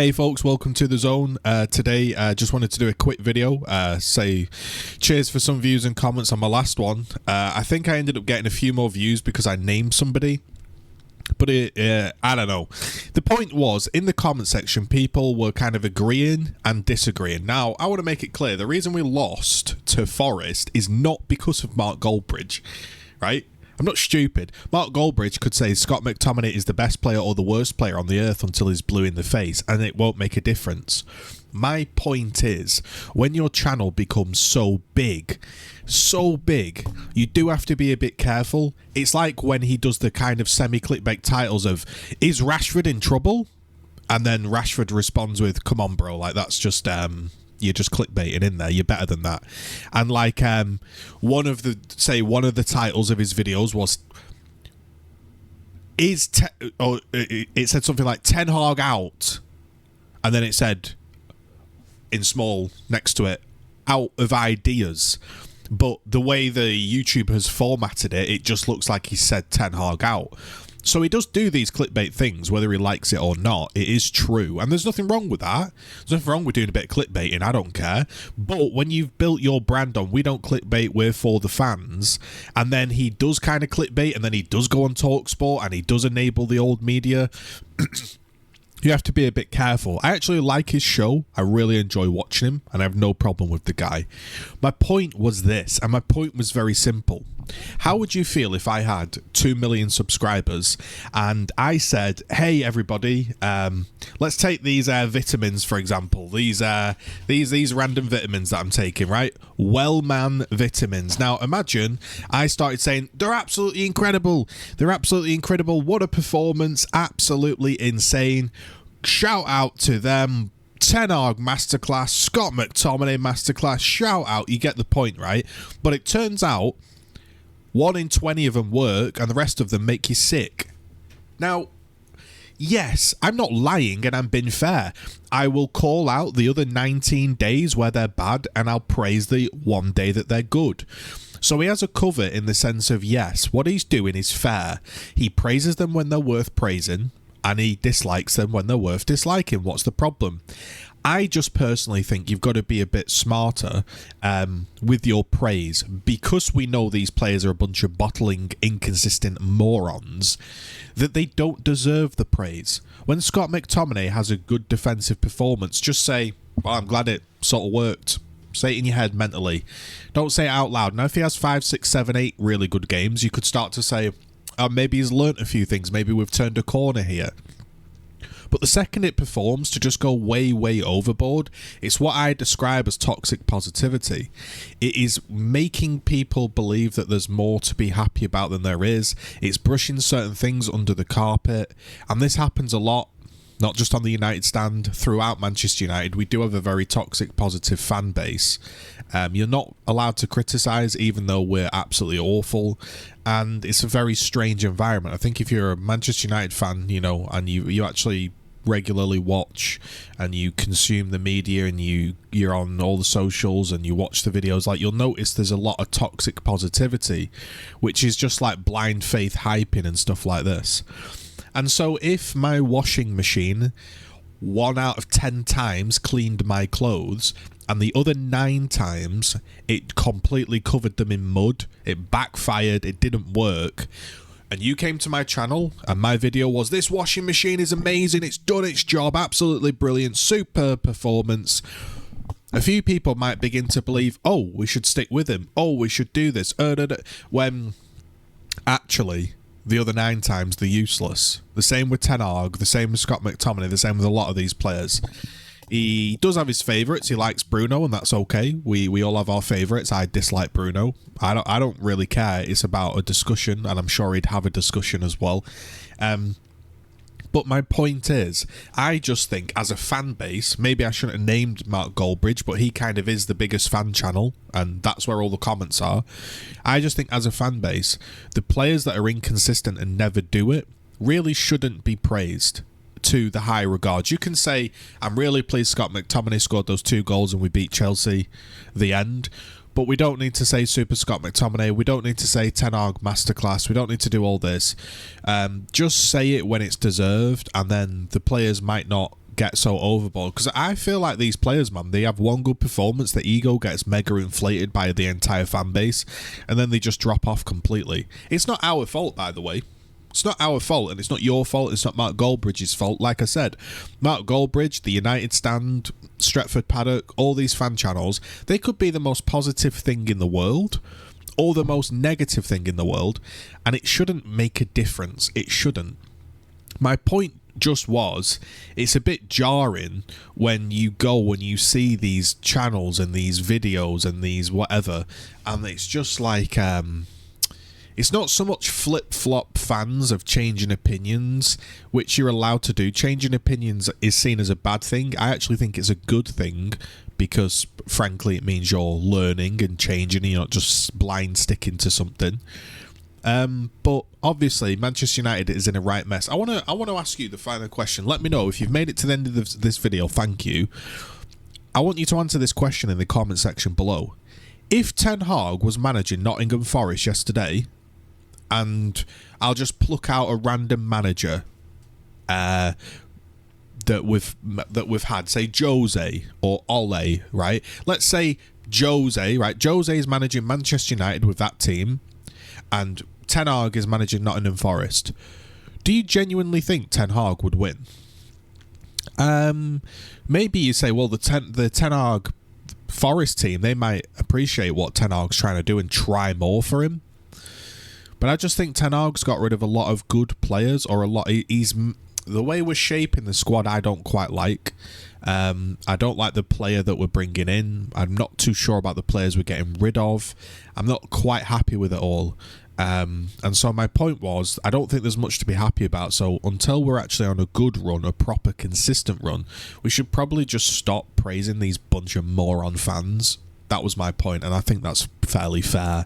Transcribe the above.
Hey folks, welcome to The Zone. Today, just wanted to do a quick video, say cheers for some views and comments on my last one. I think I ended up getting a few more views because I named somebody, but I don't know. The point was, in the comment section, people were kind of agreeing and disagreeing. Now, I want to make it clear, the reason we lost to Forest is not because of Mark Goldbridge, right? I'm not stupid. Mark Goldbridge could say Scott McTominay is the best player or the worst player on the earth until he's blue in the face, and it won't make a difference. My point is, when your channel becomes so big, you do have to be a bit careful. It's like when he does the kind of semi-clickbait titles of, is Rashford in trouble? And then Rashford responds with, come on, bro, like that's just... you're just clickbaiting in there. You're better than that. And like one of the titles of his videos was it said something like Ten Hag out, and then it said in small next to it, out of ideas. But the way the YouTube has formatted it, it just looks like he said Ten Hag out. So he does do these clickbait things, whether he likes it or not. It is true. And there's nothing wrong with that. There's nothing wrong with doing a bit of clickbaiting. I don't care. But when you've built your brand on, we don't clickbait, we're for the fans. And then he does kind of clickbait, and then he does go on TalkSport, and he does enable the old media. You have to be a bit careful. I actually like his show. I really enjoy watching him, and I have no problem with the guy. My point was this, and my point was very simple. How would you feel if I had 2 million subscribers and I said, hey everybody, let's take these vitamins, for example, these random vitamins that I'm taking, right? Wellman vitamins. Now imagine I started saying they're absolutely incredible, what a performance, absolutely insane, shout out to them, Ten Hag masterclass, Scott McTominay masterclass, shout out. You get the point, right? But it turns out 1 in 20 of them work and the rest of them make you sick. Now, yes, I'm not lying and I'm being fair. I will call out the other 19 days where they're bad and I'll praise the one day that they're good. So he has a cover in the sense of, yes, what he's doing is fair. He praises them when they're worth praising and he dislikes them when they're worth disliking. What's the problem? I just personally think you've got to be a bit smarter with your praise, because we know these players are a bunch of bottling, inconsistent morons, that they don't deserve the praise. When Scott McTominay has a good defensive performance, just say, well, I'm glad it sort of worked. Say it in your head mentally. Don't say it out loud. Now, if he has 5, 6, 7, 8 really good games, you could start to say, oh, maybe he's learnt a few things. Maybe we've turned a corner here. But the second it performs to just go way, way overboard, it's what I describe as toxic positivity. It is making people believe that there's more to be happy about than there is. It's brushing certain things under the carpet. And this happens a lot, not just on the United stand, throughout Manchester United. We do have a very toxic positive fan base. You're not allowed to criticise, even though we're absolutely awful. And it's a very strange environment. I think if you're a Manchester United fan, you know, and you actually regularly watch and you consume the media and you're on all the socials and you watch the videos, like, you'll notice there's a lot of toxic positivity, which is just like blind faith hyping and stuff like this. And so if my washing machine 1 out of 10 times cleaned my clothes and the other 9 times it completely covered them in mud, it backfired, it didn't work, and you came to my channel and my video was, this washing machine is amazing, it's done its job, absolutely brilliant, superb performance, a few people might begin to believe, oh, we should stick with him, oh, we should do this, when actually the other 9 times they're useless. The same with Ten Hag, the same with Scott McTominay, the same with a lot of these players. He does have his favourites. He likes Bruno, and that's okay. We all have our favourites. I dislike Bruno. I don't really care. It's about a discussion, and I'm sure he'd have a discussion as well. But my point is, I just think as a fan base, maybe I shouldn't have named Mark Goldbridge, but he kind of is the biggest fan channel, and that's where all the comments are. I just think as a fan base, the players that are inconsistent and never do it really shouldn't be praised to the high regards. You can say, I'm really pleased Scott McTominay scored those 2 goals and we beat Chelsea, the end. But we don't need to say Super Scott McTominay. We don't need to say Ten Hag masterclass. We don't need to do all this. Just say it when it's deserved, and then the players might not get so overboard, because I feel like these players, man, they have one good performance, the ego gets mega inflated by the entire fan base, and then they just drop off completely. It's not our fault, by the way. It's not our fault, and it's not your fault. It's not Mark Goldbridge's fault. Like I said, Mark Goldbridge, the United Stand, Stretford Paddock, all these fan channels, they could be the most positive thing in the world or the most negative thing in the world, and it shouldn't make a difference. It shouldn't. My point just was, it's a bit jarring when you go and you see these channels and these videos and these whatever, and it's just like... it's not so much flip-flop fans of changing opinions, which you're allowed to do. Changing opinions is seen as a bad thing. I actually think it's a good thing because, frankly, it means you're learning and changing and you're not just blind sticking to something. But obviously, Manchester United is in a right mess. I want to ask you the final question. Let me know if you've made it to the end of this video. Thank you. I want you to answer this question in the comment section below. If Ten Hag was managing Nottingham Forest yesterday, and I'll just pluck out a random manager that we've had, say Jose or Ole, right? Let's say Jose, right? Jose is managing Manchester United with that team, and Ten Hag is managing Nottingham Forest. Do you genuinely think Ten Hag would win? Maybe you say, well, the Ten Hag Forest team, they might appreciate what Ten Hag's trying to do and try more for him. But I just think Ten Hag's got rid of a lot of good players, or the way we're shaping the squad, I don't quite like. I don't like the player that we're bringing in. I'm not too sure about the players we're getting rid of. I'm not quite happy with it all. And so my point was, I don't think there's much to be happy about. So until we're actually on a good run, a proper consistent run, we should probably just stop praising these bunch of moron fans. That was my point, and I think that's fairly fair.